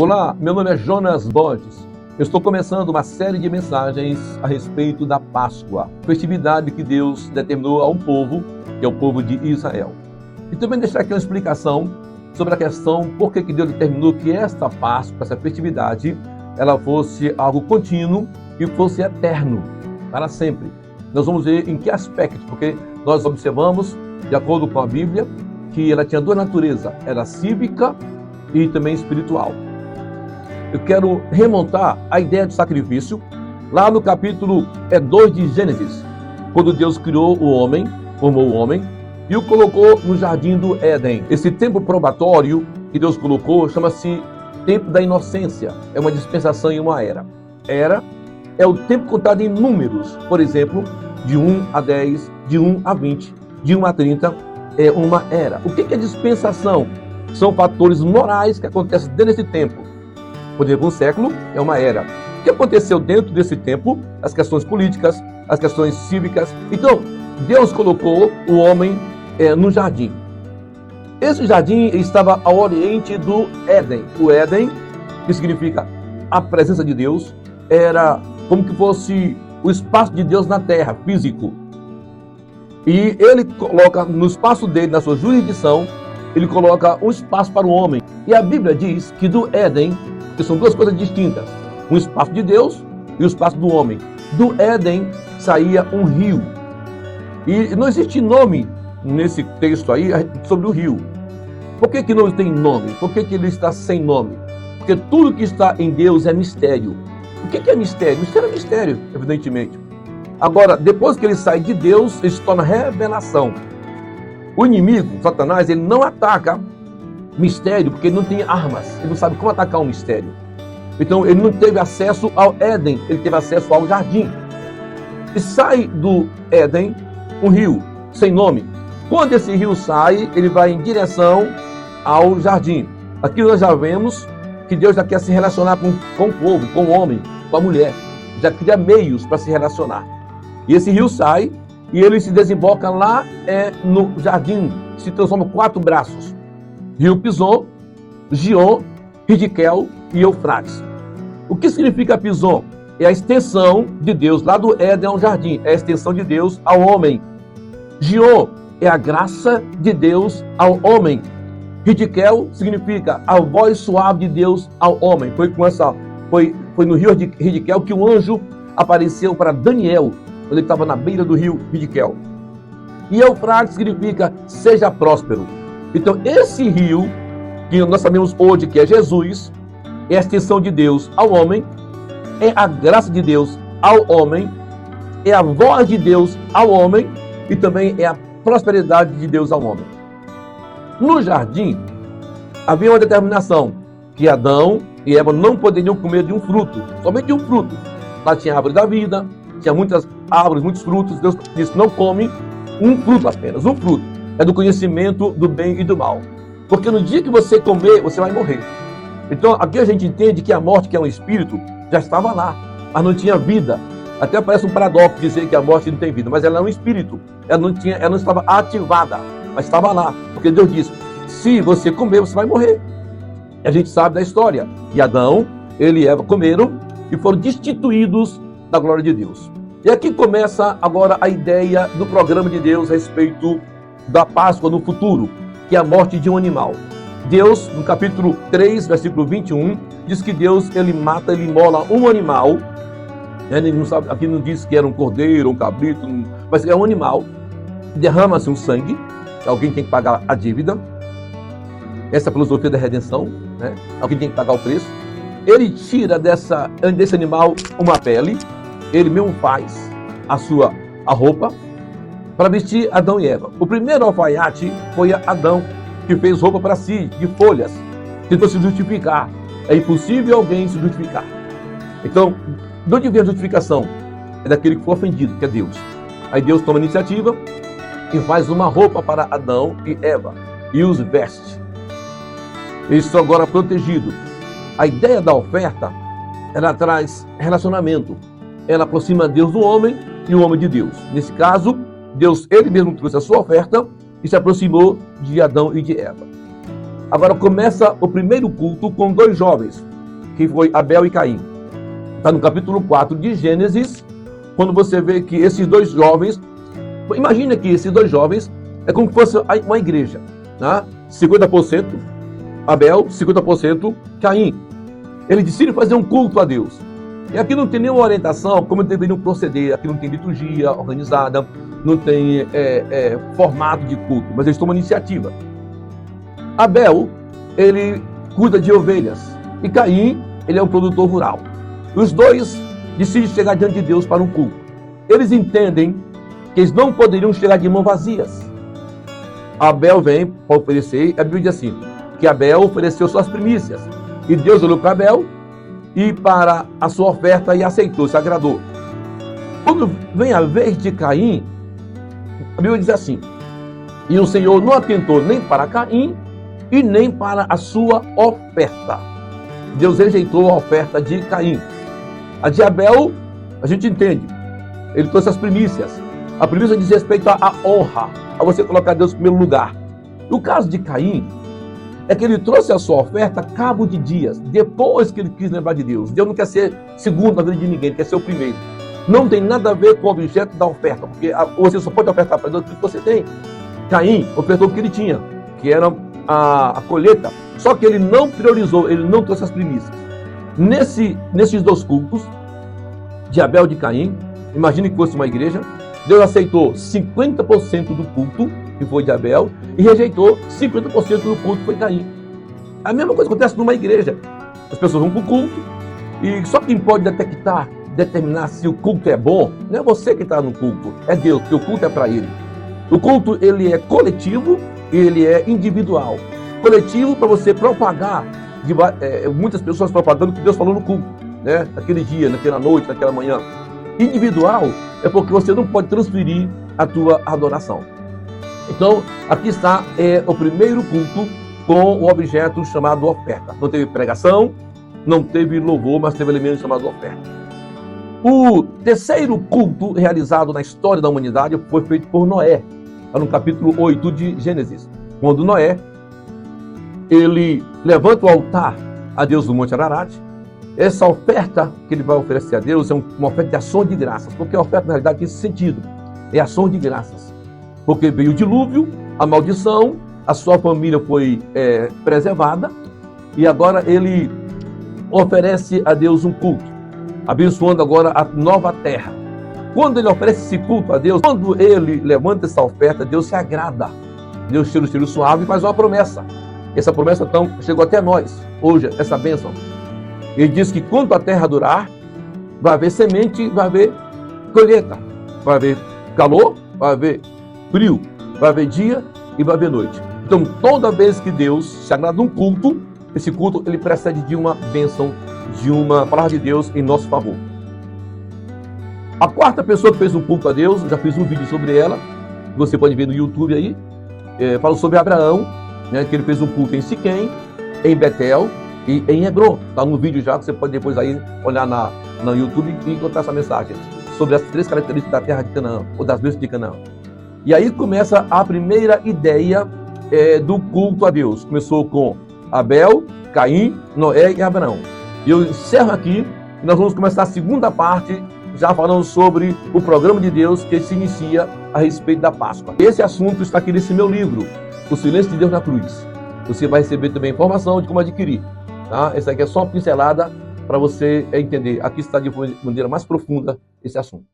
Olá, meu nome é Jonas Borges. Eu estou começando uma série de mensagens a respeito da Páscoa, festividade que Deus determinou a um povo, que é o povo de Israel. E também deixar aqui uma explicação sobre a questão por que Deus determinou que esta Páscoa, essa festividade, ela fosse algo contínuo e fosse eterno, para sempre. Nós vamos ver em que aspecto, porque nós observamos, de acordo com a Bíblia, que ela tinha duas naturezas, era cívica e também espiritual. Eu quero remontar a ideia de sacrifício lá no capítulo 2 de Gênesis, quando Deus criou o homem, formou o homem e o colocou no jardim do Éden. Esse tempo probatório que Deus colocou chama-se tempo da inocência, é uma dispensação e uma era. Era é o tempo contado em números, por exemplo, de 1 a 10, de 1 a 20, de 1 a 30, é uma era. O que é dispensação? São fatores morais que acontecem dentro desse tempo. Por exemplo, um século é uma era. O que aconteceu dentro desse tempo? As questões políticas, as questões cívicas. Então, Deus colocou o homem no jardim. Esse jardim estava ao oriente do Éden. O Éden, que significa a presença de Deus, era como que fosse o espaço de Deus na terra, físico. E ele coloca no espaço dele, na sua jurisdição, ele coloca um espaço para o homem. E a Bíblia diz que do Éden, que são duas coisas distintas, um espaço de Deus e o espaço do homem. Do Éden saía um rio. E não existe nome nesse texto aí sobre o rio. Por que não tem nome? Por que ele está sem nome? Porque tudo que está em Deus é mistério. O que é mistério? Mistério é mistério, evidentemente. Agora, depois que ele sai de Deus, ele se torna revelação. O inimigo, Satanás, ele não ataca mistério porque ele não tem armas. Ele não sabe como atacar um mistério. Então, ele não teve acesso ao Éden, ele teve acesso ao jardim. E sai do Éden um rio sem nome. Quando esse rio sai, ele vai em direção ao jardim. Aqui nós já vemos que Deus já quer se relacionar com o povo, com o homem, com a mulher. Já cria meios para se relacionar. E esse rio sai e ele se desemboca lá no jardim, se transforma em 4 braços. Rio Pison, Gion, Hidekel e Eufrates. O que significa Pison? É a extensão de Deus, lá do Éden ao jardim, é a extensão de Deus ao homem. Gion é a graça de Deus ao homem. Hidekel significa a voz suave de Deus ao homem. Foi no rio Hidekel que o anjo apareceu para Daniel, quando ele estava na beira do rio Hidekel. E Eufrates significa seja próspero. Então esse rio, que nós sabemos hoje que é Jesus, é a extensão de Deus ao homem, é a graça de Deus ao homem, é a voz de Deus ao homem e também é a prosperidade de Deus ao homem. No jardim, havia uma determinação que Adão e Eva não poderiam comer de um fruto, somente de um fruto. Lá tinha a árvore da vida, tinha muitas árvores, muitos frutos. Deus disse, não come um fruto apenas, um fruto. É do conhecimento do bem e do mal. Porque no dia que você comer, você vai morrer. Então, aqui a gente entende que a morte, que é um espírito, já estava lá, mas não tinha vida. Até parece um paradoxo dizer que a morte não tem vida, mas ela é um espírito. Ela não estava ativada, mas estava lá. Porque Deus disse, se você comer, você vai morrer. E a gente sabe da história. E Adão, ele e Eva comeram e foram destituídos da glória de Deus. E aqui começa agora a ideia do programa de Deus a respeito da Páscoa no futuro, que é a morte de um animal. Deus, no capítulo 3, versículo 21, diz que Deus, ele mata, ele imola um animal. Ele não sabe, aqui não diz que era um cordeiro, um cabrito, mas é um animal. Derrama-se um sangue, alguém tem que pagar a dívida. Essa é a filosofia da redenção, né? Alguém tem que pagar o preço. Ele tira desse animal uma pele, ele mesmo faz a roupa para vestir Adão e Eva. O primeiro alfaiate foi Adão, que fez roupa para si, de folhas. Tentou se justificar. É impossível alguém se justificar. Então, de onde vem a justificação? É daquele que foi ofendido, que é Deus. Aí Deus toma a iniciativa e faz uma roupa para Adão e Eva e os veste. Eles estão agora protegidos. A ideia da oferta, ela traz relacionamento. Ela aproxima Deus do homem e o homem de Deus. Nesse caso, Deus, ele mesmo trouxe a sua oferta e se aproximou de Adão e de Eva. Agora começa o primeiro culto com 2 jovens. que foi Abel e Caim. Está no capítulo 4 de Gênesis, quando você vê que esses dois jovens, imagina que esses dois jovens é como se fosse uma igreja, né? 50% Abel, 50% Caim. Eles decidem fazer um culto a Deus. E aqui não tem nenhuma orientação como deveriam proceder, aqui não tem liturgia organizada, não tem formato de culto, mas eles tomam iniciativa. Abel, ele cuida de ovelhas, e Caim, ele é um produtor rural. Os dois decidem chegar diante de Deus para um culto. Eles entendem que eles não poderiam chegar de mãos vazias. Abel vem para oferecer, a Bíblia diz assim, que Abel ofereceu suas primícias, e Deus olhou para Abel e para a sua oferta e aceitou, se agradou. Quando vem a vez de Caim, a Bíblia diz assim, e o Senhor não atentou nem para Caim e nem para a sua oferta. Deus rejeitou a oferta de Caim. A de Abel, a gente entende, ele trouxe as primícias. A primícia diz respeito à honra, a você colocar Deus em primeiro lugar. No caso de Caim, é que ele trouxe a sua oferta cabo de dias, depois que ele quis lembrar de Deus. Deus não quer ser segundo na vida de ninguém, ele quer ser o primeiro. Não tem nada a ver com o objeto da oferta, porque você só pode ofertar para Deus o que você tem. Caim ofertou o que ele tinha, que era a colheita, só que ele não priorizou, ele não trouxe as primícias. Nesses dois cultos, de Abel e de Caim, imagine que fosse uma igreja, Deus aceitou 50% do culto, que foi de Abel, e rejeitou 50% do culto, que foi Caim. A mesma coisa acontece numa igreja. As pessoas vão para o culto, e só quem pode determinar se o culto é bom, não é você que está no culto, é Deus, porque o culto é para Ele. O culto, ele é coletivo e ele é individual. Coletivo para você propagar, muitas pessoas propagando o que Deus falou no culto, né? Naquele dia, naquela noite, naquela manhã. Individual é porque você não pode transferir a tua adoração. Então, aqui está o primeiro culto com o objeto chamado oferta. Não teve pregação, não teve louvor, mas teve elemento chamado oferta. O terceiro culto realizado na história da humanidade foi feito por Noé, no capítulo 8 de Gênesis, quando Noé, ele levanta o altar a Deus do Monte Ararat. Essa oferta que ele vai oferecer a Deus é uma oferta de ação de graças, porque a oferta na realidade tem esse sentido, é ação de graças, porque veio o dilúvio, a maldição, a sua família foi preservada, e agora ele oferece a Deus um culto, abençoando agora a nova terra. Quando ele oferece esse culto a Deus, quando ele levanta essa oferta, Deus se agrada. Deus tira o cheiro suave e faz uma promessa. Essa promessa, então, chegou até nós, hoje, essa bênção. Ele diz que quando a terra durar, vai haver semente, vai haver colheita. Vai haver calor, vai haver frio, vai haver dia e vai haver noite. Então, toda vez que Deus se agrada de um culto, esse culto ele precede de uma bênção, de uma palavra de Deus em nosso favor. A quarta pessoa que fez um culto a Deus, já fiz um vídeo sobre ela, você pode ver no YouTube aí, falo sobre Abraão, né, que ele fez um culto em Siquém, em Betel e em Hebron. Está no vídeo já, que você pode depois aí olhar no YouTube e encontrar essa mensagem sobre as 3 características da terra de Canaã, ou das bênçãos de Canaã. E aí começa a primeira ideia do culto a Deus. Começou com Abel, Caim, Noé e Abraão. E eu encerro aqui, e nós vamos começar a segunda parte, já falando sobre o programa de Deus que se inicia a respeito da Páscoa. Esse assunto está aqui nesse meu livro, O Silêncio de Deus na Cruz. Você vai receber também informação de como adquirir. Tá? Essa aqui é só uma pincelada para você entender. Aqui está de maneira mais profunda esse assunto.